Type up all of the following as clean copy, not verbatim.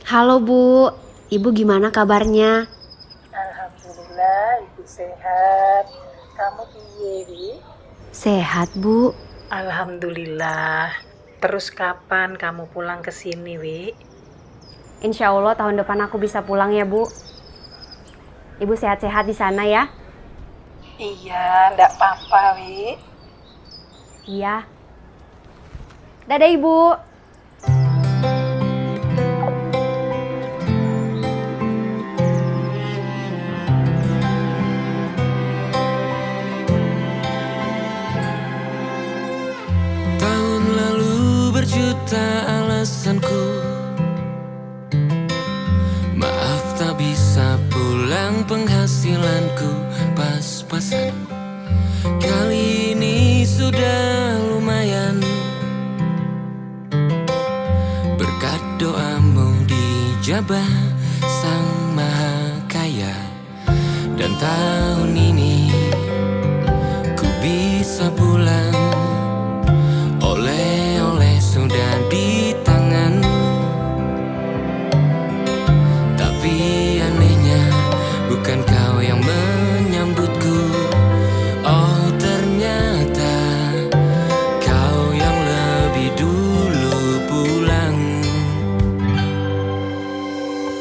Halo Bu, Ibu gimana kabarnya? Alhamdulillah, ibu sehat. Kamu piye, Wi? Sehat Bu. Alhamdulillah. Terus kapan kamu pulang ke sini, Wi? Insya Allah tahun depan aku bisa pulang ya Bu. Ibu sehat-sehat di sana ya? Iya, ndak apa-apa, Wi. Iya. Dadah Ibu. Tahun lalu berjuta alasanku, maaf tak bisa pulang, penghasilanku pas-pasan. Kali ini sudah lumayan, berkat doamu dijabah Sang Maha Kaya. Dan tahun ini ku bisa pulang, oleh-oleh sudah di tangan. Tapi anehnya bukan kau yang menyambutku. Oh ternyata kau yang lebih dulu pulang.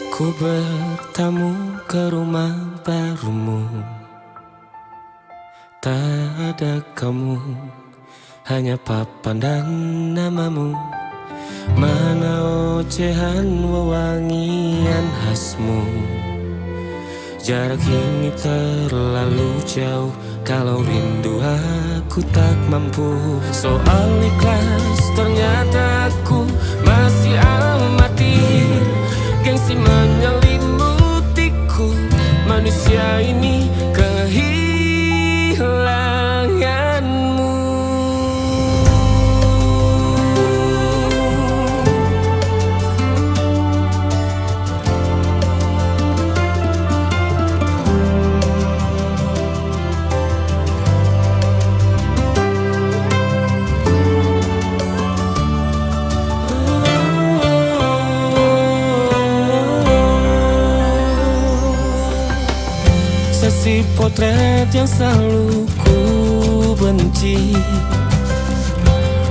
Ku bertamu ke rumah barumu, tak ada kamu, hanya papan dan namamu. Mana ocehan wewangian khasmu. Jarak ini terlalu jauh, kalau rindu aku tak mampu. Soal ikhlas ternyata aku masih amati. Gengsi menyelimutiku, manusia ini kehilanganmu. Sesi potret yang selalu ku benci,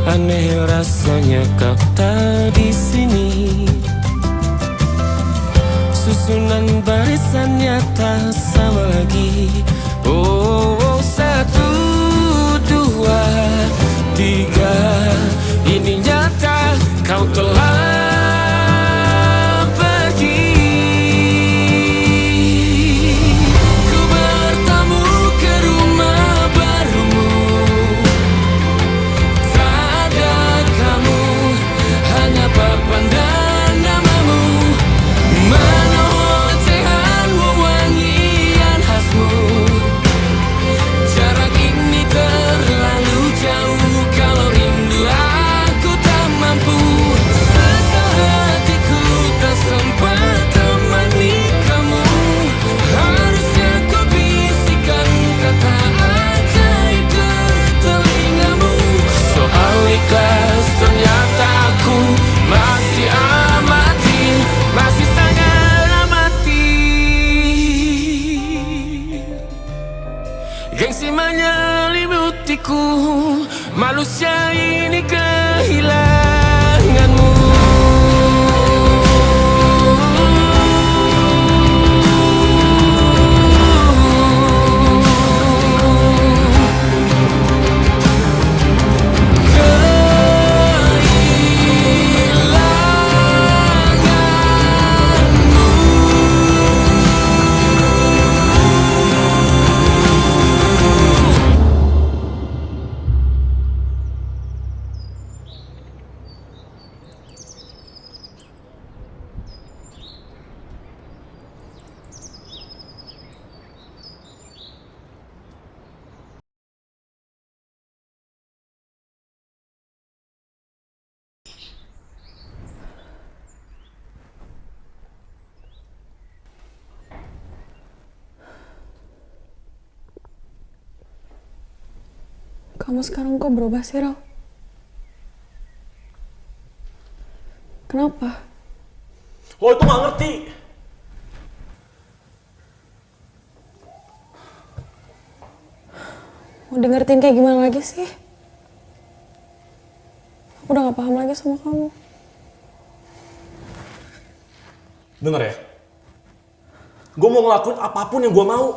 aneh rasanya kau tak di sini. Susunan barisannya tak sama lagi. Oh, satu, dua, tiga, ini nyata kau telah pergi. Ku bertamu ke rumah barumu, tak ada kamu, hanya papan dan namamu. Mana ocehan wewangian khasmu. Jarak ini terlalu jauh, kalau rindu aku tak mampu. Rasa hatiku tak sempat temani kamu. Harusnya kau bisikan kata ajaib ke telingamu. Soal ikhlas ternyata aku masih amati, masih sangat amati. Gengsi menyelimutiku, manusia ini kehilanganmu. Kamu sekarang kok berubah sih, Ral? Kenapa? Lo itu gak ngerti. Mau di ngertiin kayak gimana lagi sih? Aku udah gak paham lagi sama kamu. Dengar ya, gue mau ngelakuin apapun yang gue mau.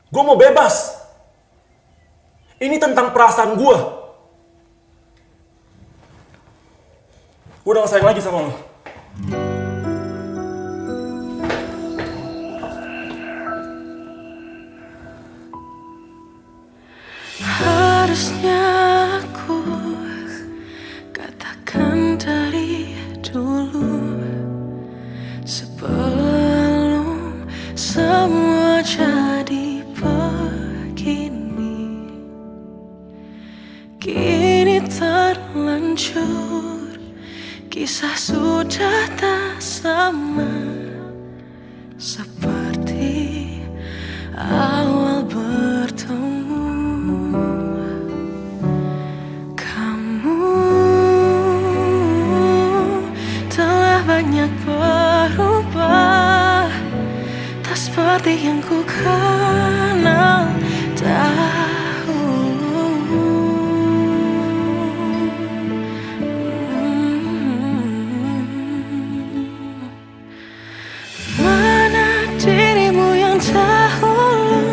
Gue mau bebas. Ini tentang perasaan gue. Gue udah gak sayang lagi sama lo. Harusnya aku katakan dari dulu, sebelum semua jadi begini. Kini terlanjur, kisah sudah tak sama seperti awal bertemu. Banyak berubah, tak seperti yang ku kenal dahulu. Mana dirimu yang dahulu,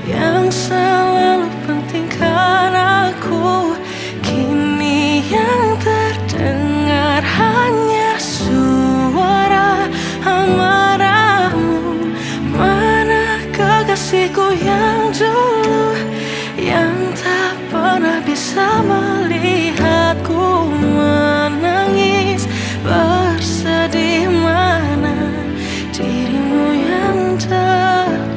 yang selalu pentingkan aku, kini yang terdengar hanya suara amarahmu. Mana kekasihku yang dulu, yang tak pernah bisa melihatku menangis bersedih. Mana dirimu yang dahulu.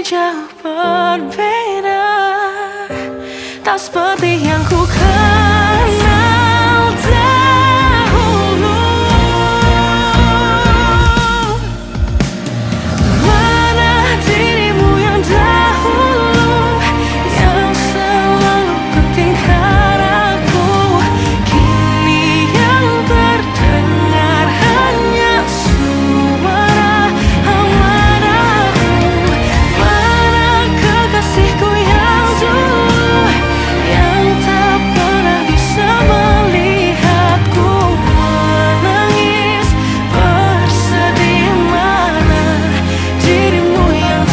Jauh berbeda, tak seperti yang ku kenal dahulu. Mana dirimu yang dahulu, yang selalu pentingkan aku, kini yang terdengar hanya suara amarahmu. Kekasihku yang dulu, yang tak pernah bisa melihatku menangis bersedih. Mana dirimu yang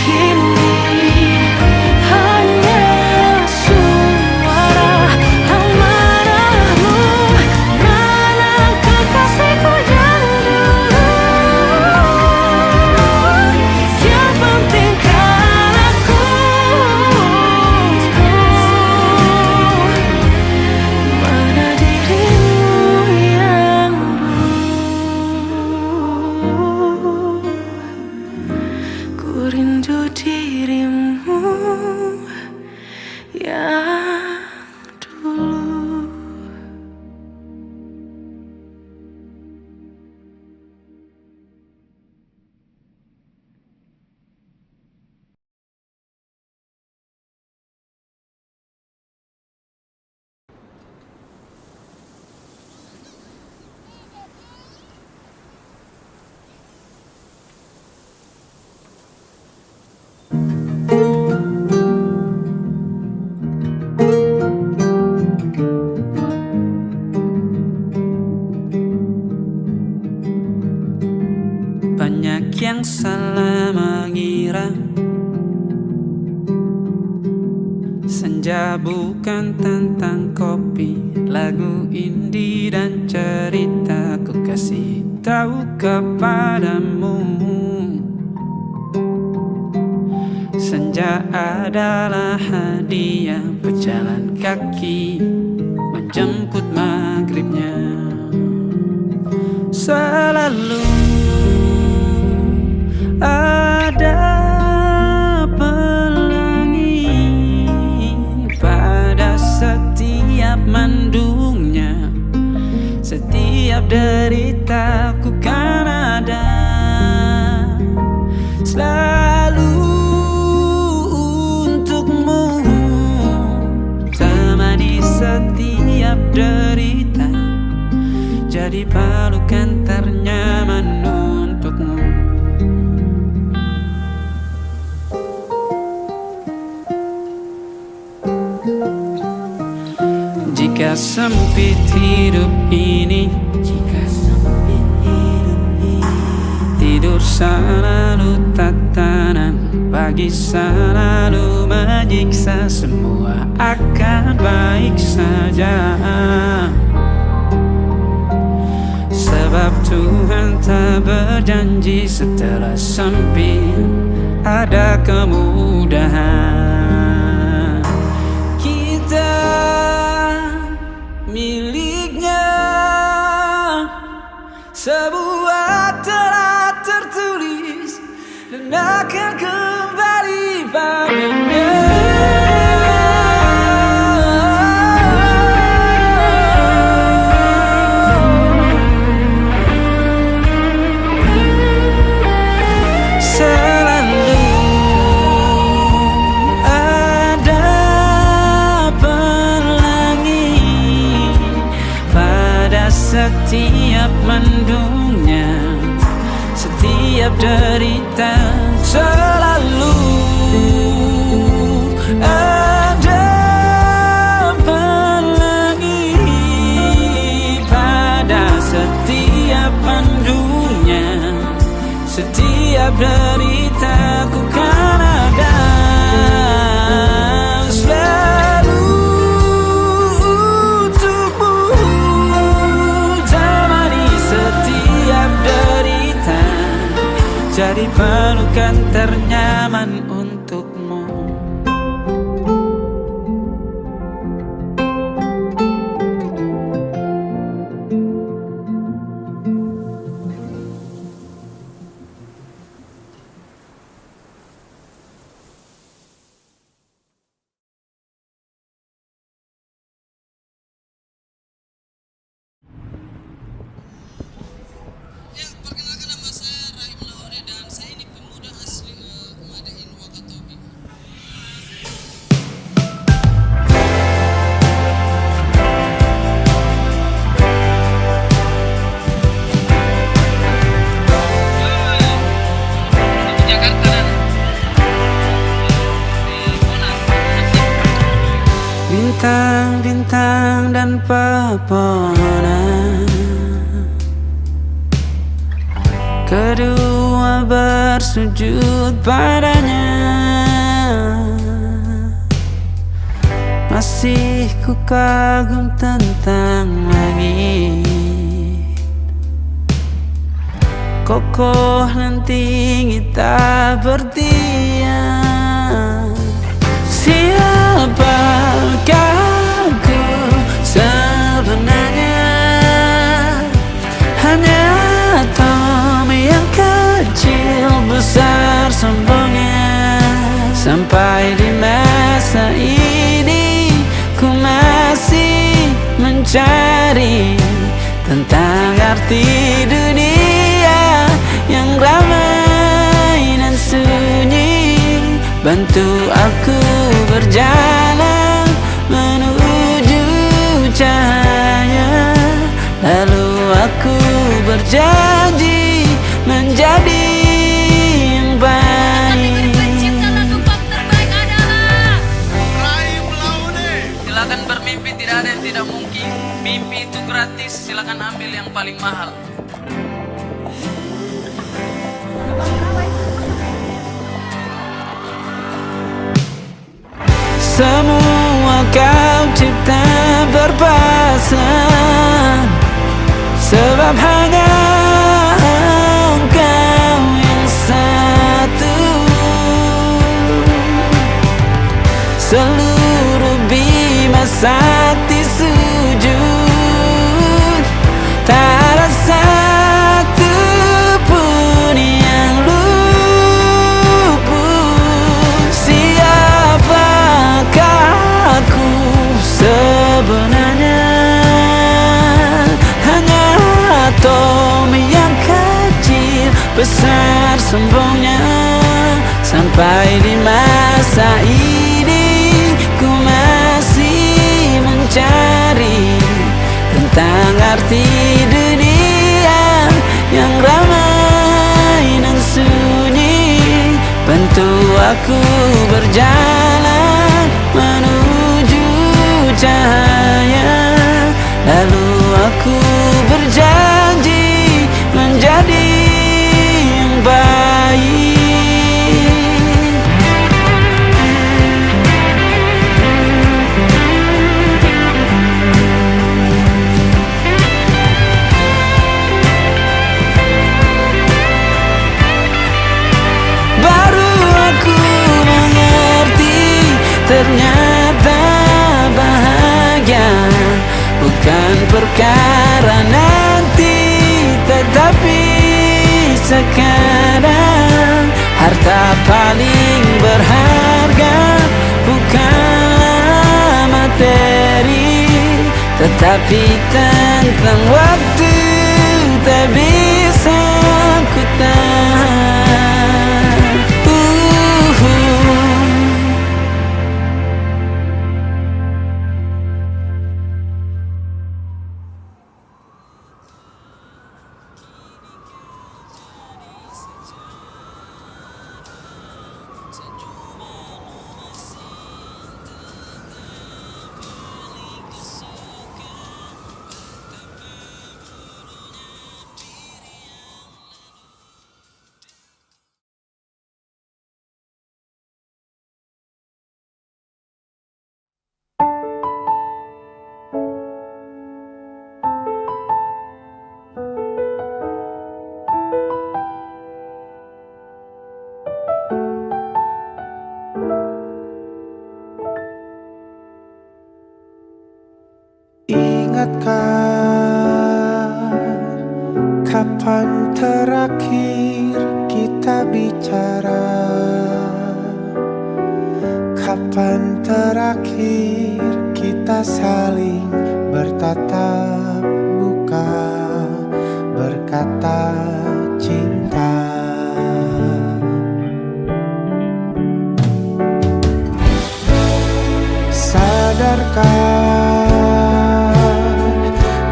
kini hanya suara amarahmu. Mana kekasihku yang dulu, yang pentingkan aku. Mana dirimu yang dulu, ku rindu dirimu yang dulu. Banyak yang salah mengira bukan tentang kopi, lagu indie dan cerita ku kasih tahu kepadamu. Senja adalah hadiah berjalan kaki menjemput maghribnya. Selalu ada pelangi pada setiap mendungnya. Setiap deritaku kan ada selalu untukmu, temani setiap derita, jadi pelukan ternyaman untukmu. Jika sempit hidup ini, tidur selalu tatanan, pagi selalu menyiksa, semua akan baik saja. Sebab Tuhan tak berjanji setelah sempit ada kemudahan. Kita miliknya, sebuah telah tertulis dan akan kembali padanya. Selalu ada pelangi pada setiap mendungnya, setiap derita. Selalu ada pelangi pada setiap mendungnya, setiap derita ku kan ada selalu untukmu, temani setiap derita, jadi pelukan ternyaman untukmu. Perkenalkan, nama saya Rahim Laure dan saya ini pemuda asli Madain Wakatobi. Bintang-bintang dan pepohonan, kedua bersujud padanya. Masih ku kagum tentang langit, kokoh dan tinggi tak bertiang. Siapakah aku sebenarnya? Hanya atom yang kecil besar sombongnya. Sampai di masa ini ku masih mencari tentang arti dunia yang ramai dan sunyi. Bantu aku berjalan menuju cahaya, lalu aku berjanji menjadi yang baik. Pencipta lagu pop terbaik adalah Rahim Laure. Silakan bermimpi, tidak ada yang tidak mungkin. Mimpi itu gratis, silakan ambil yang paling mahal. Semua pencipta berpasang, sebab hanya Engkau yang satu. Seluruh bima sakti sujud, tak ada satu pun yang luput. Siapakah aku sebenarnya? Hanya atom yang kecil, besar sombongnya. Sampai di masa ini ku masih mencari tentang arti dunia yang ramai dan sunyi. Bantu aku berjalan menuju cahaya, lalu aku berjanji menjadi yang baik. Baru aku mengerti, ternyata bahagia bukan perkara nanti, tetapi sekarang. Harta paling berharga bukanlah materi, tetapi tentang waktu tak bisa ku tahan. Ingatkah kapan terakhir kita bicara? Kapan terakhir kita saling bertatap muka, berkata cinta? Sadarkah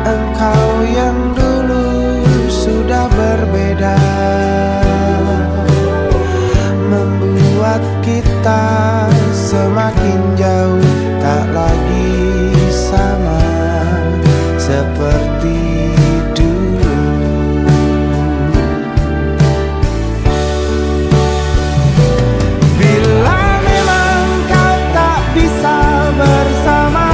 engkau yang dulu sudah berbeda, membuat kita semakin jauh, tak lagi sama seperti dulu. Bila memang kau tak bisa bersama,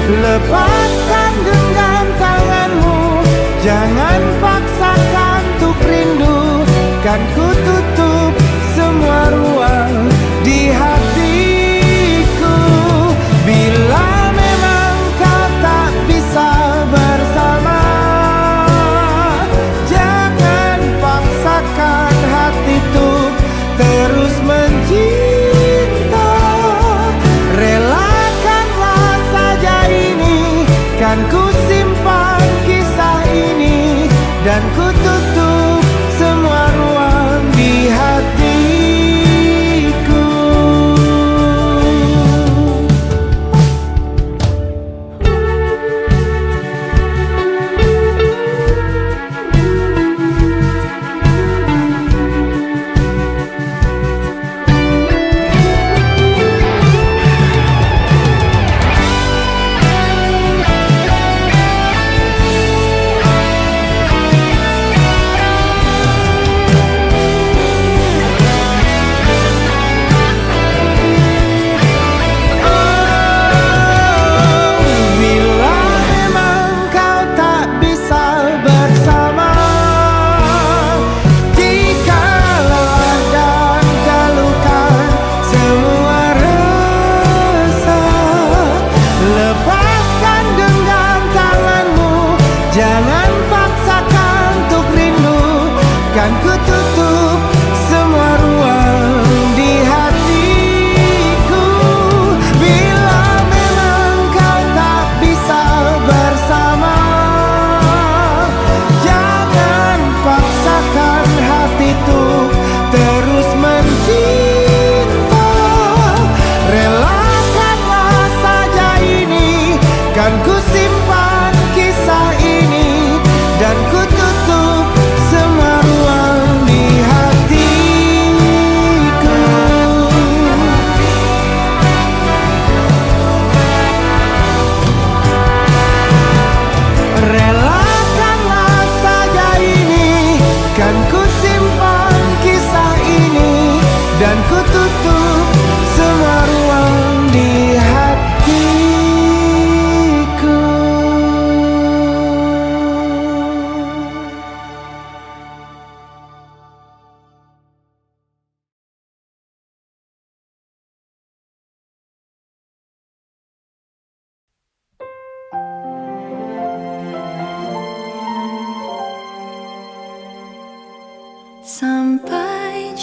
lepaskan genggam tanganmu, jangan paksakan untuk rindu. Kan ku tutup semua ruang di hatiku. Bila memang kau tak bisa bersama, jangan paksakan hati untuk terus mencinta. Relakanlah saja ini, kan ku simpan kisah ini, dan ku tutup semua ruang di hatiku.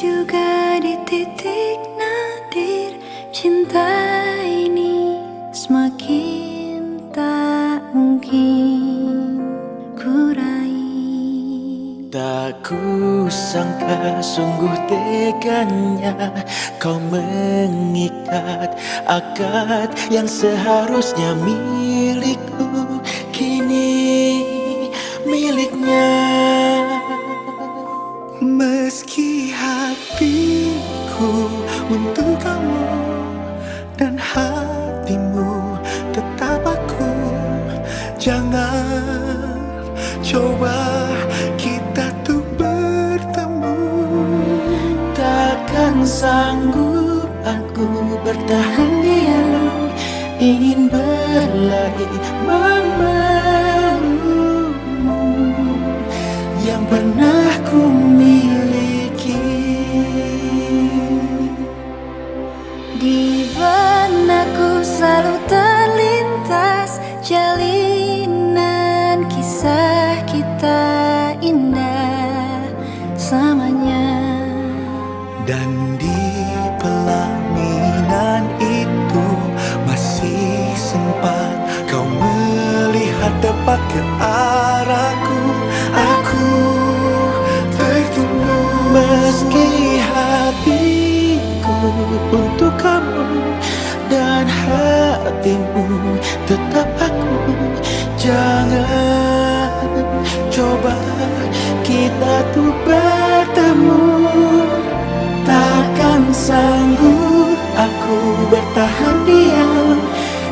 juga di titik nadir cinta ini semakin tak mungkin ku raih. Tak kusangka sungguh teganya kau mengikat akad yang seharusnya milikku, kini miliknya. Meski hatiku untuk kamu dan hatimu tetap aku, jangan coba kita tuh bertemu. Takkan sanggup aku bertahan diam, ingin berlari memelukmu yang pernah ku miliki. Di benakku selalu terlintas jalinan kisah kita indah selamanya. Dan di pelaminan itu masih sempat kau melihat tepat ke arahku. Aku tertunduk meski hatiku untuk kamu dan hatimu tetap aku. Jangan coba kita tuh bertemu. Takkan sanggup aku bertahan diam,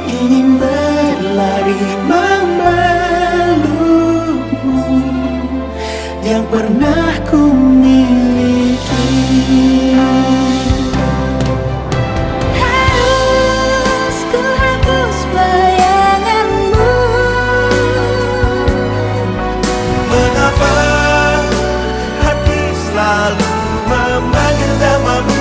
ingin berlari memelukmu yang pernah ku miliki. Harus ku hapus bayanganmu. Mengapa hati selalu memanggil namamu?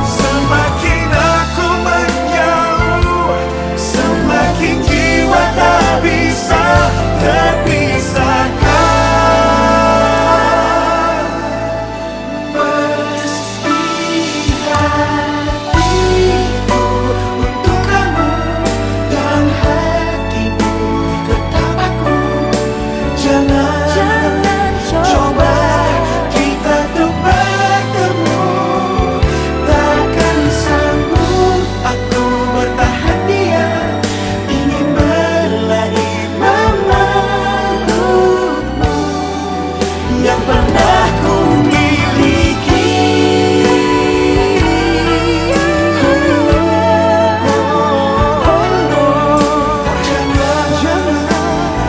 Semakin aku menjauh, semakin jiwa tak bisa terpisahkan. Meski hatiku untuk kamu dan hatimu tetap aku, jangan coba kita tuh bertemu. Takkan sanggup aku bertahan diam, ingin berlari memelukmu yang pernah ku miliki. Jangan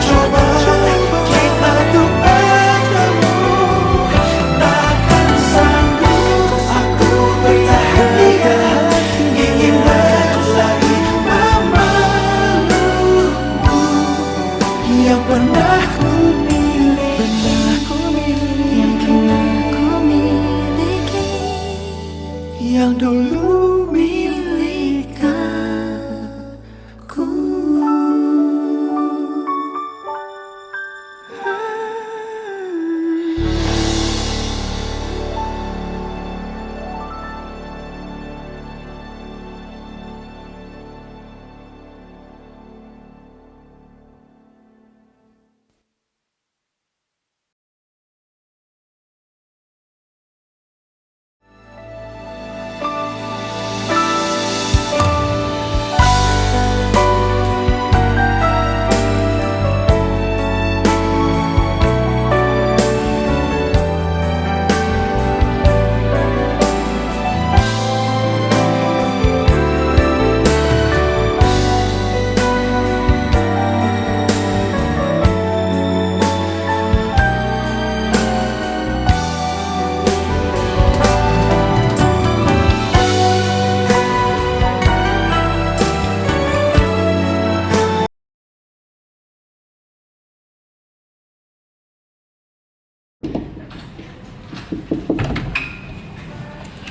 coba kita tuh bertemu. Takkan sanggup aku bertahan diam, ingin berlari memelukmu yang pernah ku miliki, Yang pernah ku miliki, yang dulu milik aku.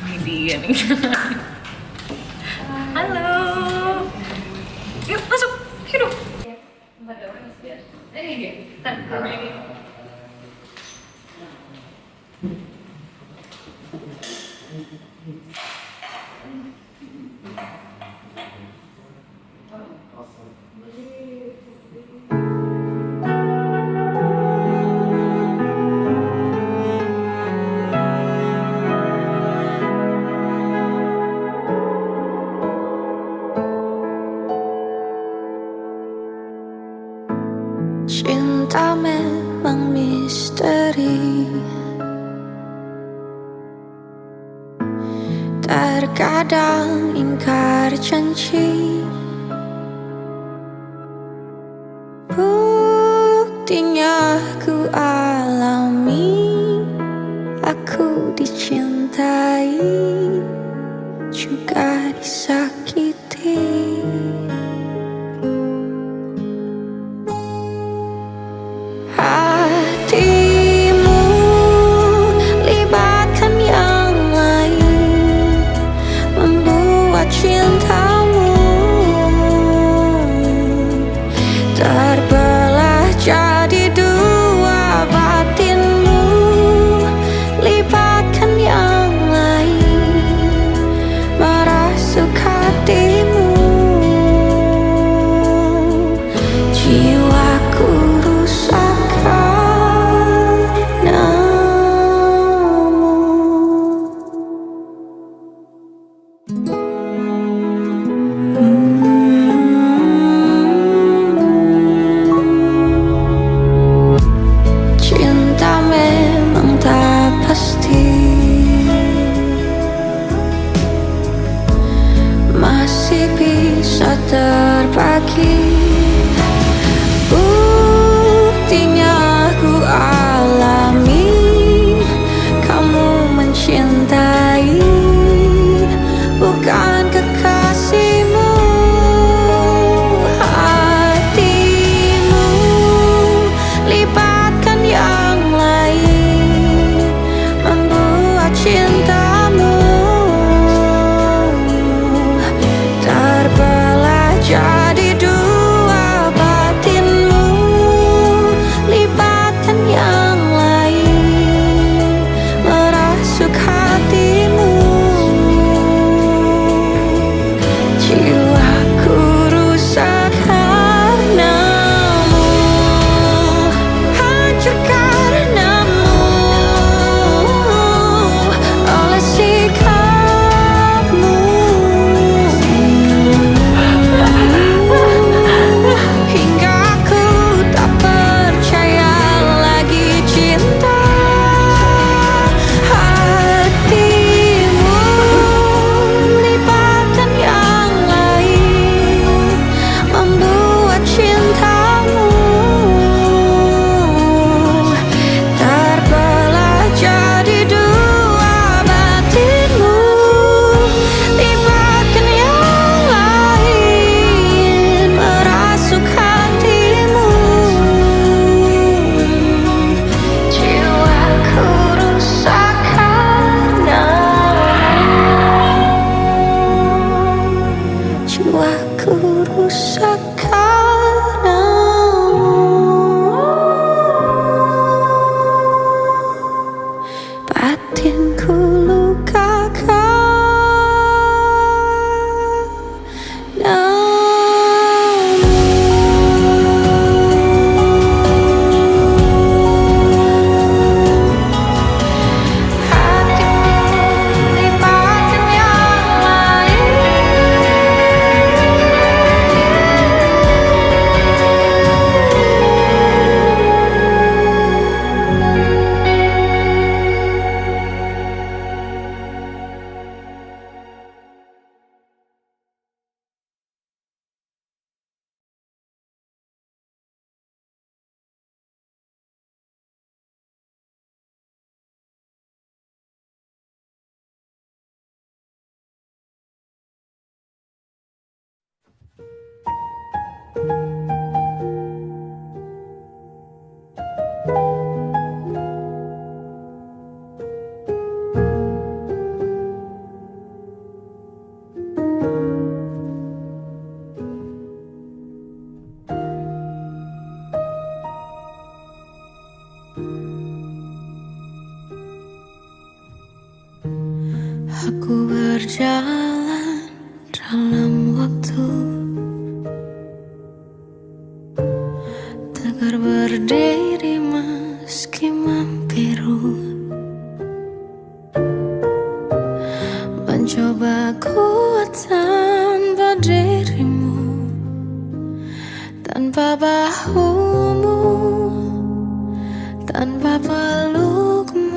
Ini dia nih. Halo. Yuk masuk. Hidup. Ini dia. Ini. Cinta memang misteri, terkadang ingkar janji. Buktinya ku alami, aku dicintai juga disakiti. Hatimu libatkan yang lain, membuat cintamu terbelah jadi dua. Batinmu libatkan yang lain, merasuk hatimu. Jiwaku rusak karenamu. Cinta memang tak pasti, masih bisa terbagi. Buktinya ku alami, kamu mencintai bukan kekasihmu. Hatimu libatkan yang lain, membuat cintamu terbelah jadi dua. Batinmu libatkan yang lain, merasuk hatimu. Jiwaku rusak karenamu, hancur karenamu, oleh sikapmu. Hingga aku tak percaya lagi cinta. Hatimu libatkan yang lain, membuat cintamu terbelah jadi dua. Batinmu libatkan yang lain, merasuk hatimu. Jiwaku rusak karenamu, jiwaku rusak karenamu. Batinku luka hatimu libatkan yang Aku berjalan dalam waktu, tegar berdiri meski membiru, mencoba kuat tanpa dirimu, tanpa bahumu, tanpa pelukmu.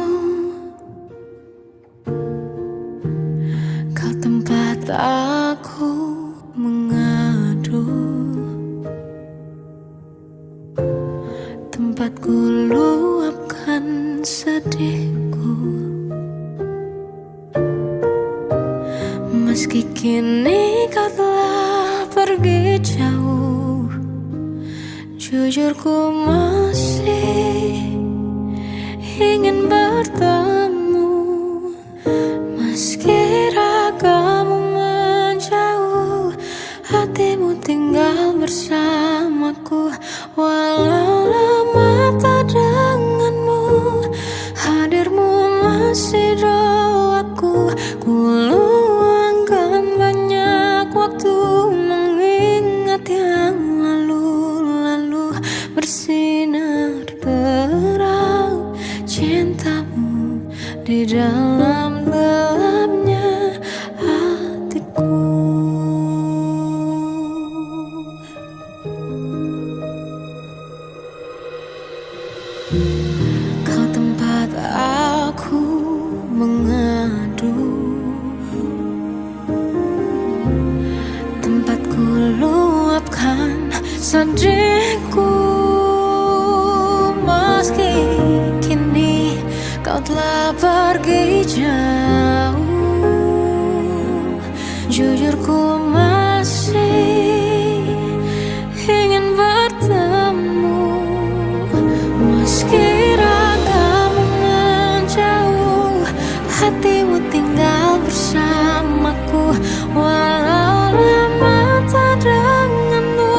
Kau tempat aku mengadu, tempat ku luapkan sedihku. Meski kini kau telah pergi jauh, jujur ku masih ingin bertemu. Meski ragamu menjauh, hatimu tinggal bersamaku. Walau lama tak denganmu, hadirmu masih doaku. Ku luangkan banyak waktu mengingat yang lalu-lalu. Bersinar terang cintamu di dalam gelapnya hatiku. Kau tempat aku mengadu, tempat ku luapkan sedihku. Meski kini kau telah pergi jauh, jujur ku masih ingin bertemu. Meski ragamu menjauh, hatimu tinggal bersamaku. Walau lama tak denganmu,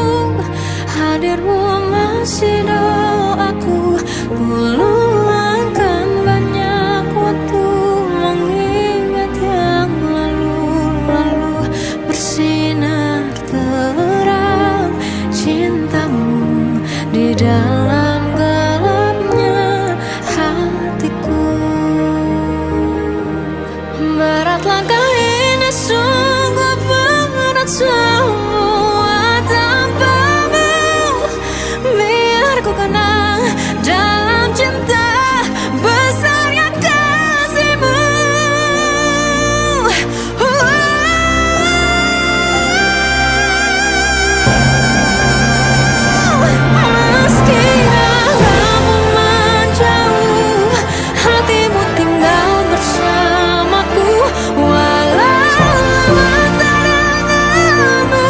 hadirmu masih doaku. Ku luangkan banyak waktu mengingat yang lalu-lalu. Bersinar terang cintamu di dalam gelapnya hatiku. Berat langkah ini sungguh berat semua tanpamu. Biar ku kenang dalam cinta besarnya kasihmu. Meski ragamu menjauh, hatimu tinggal bersamaku. Walau lama tak denganmu,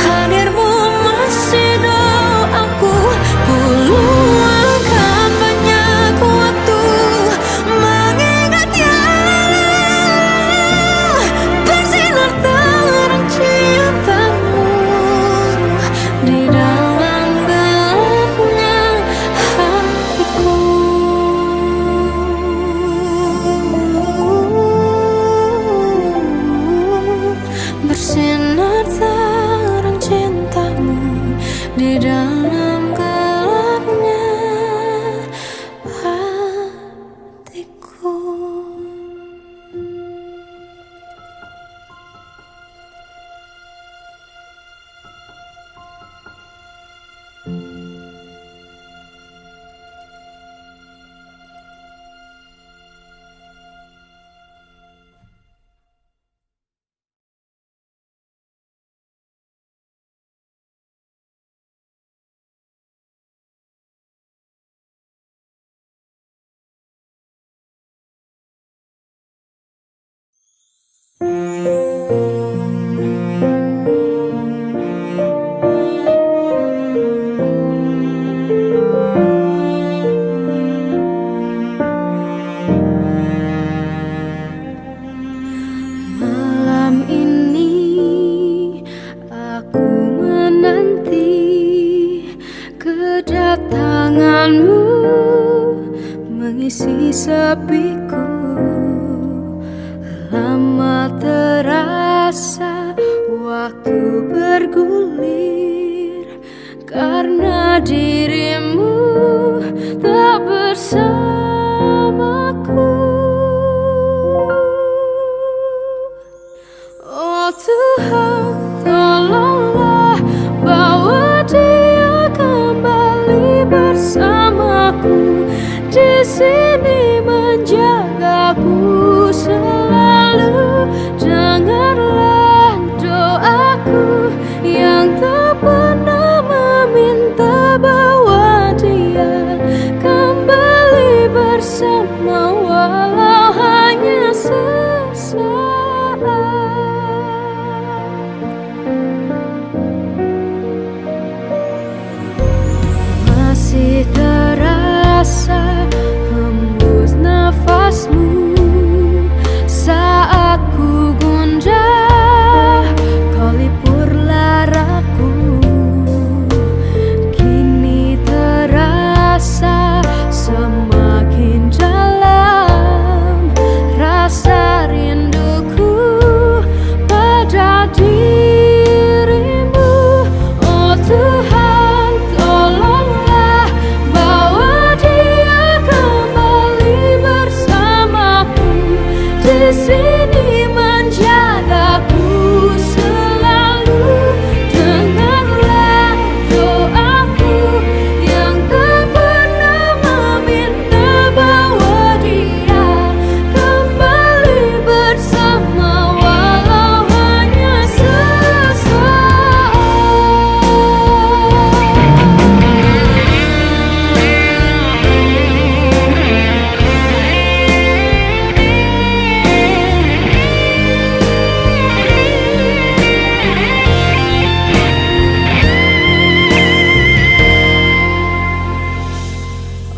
hadirmu masih doaku. Ku luangkan banyak waktu mengingat yang bersinar terang cintamu di dalam gelapnya hatiku. Bersinar terang cintamu di dalam gelapnya hatiku. Malam ini aku menanti kedatanganmu, mengisi sepiku. Lama terasa waktu bergulir karena dirimu tak bersamaku. Oh Tuhan, tolonglah bawa dia kembali bersamaku, di sini menjagaku selalu. Dengarlah doaku yang tak pernah meminta, bawa dia kembali bersama walau hanya sesaat. Masih terasa hembus nafasmu saat ku gundah, kau lipur laraku. Kini terasa semakin dalam rasa rinduku pada dirimu. Oh Tuhan, tolonglah bawa dia kembali bersamaku, di sini menjagaku selalu. Dengarlah doaku yang tak pernah meminta, bawa dia kembali bersama walau hanya sesaat.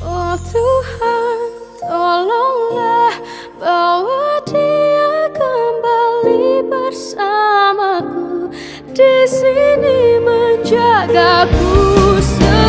Oh Tuhan, tolonglah bawa dia kembali bersamaku, di sini menjagaku selalu.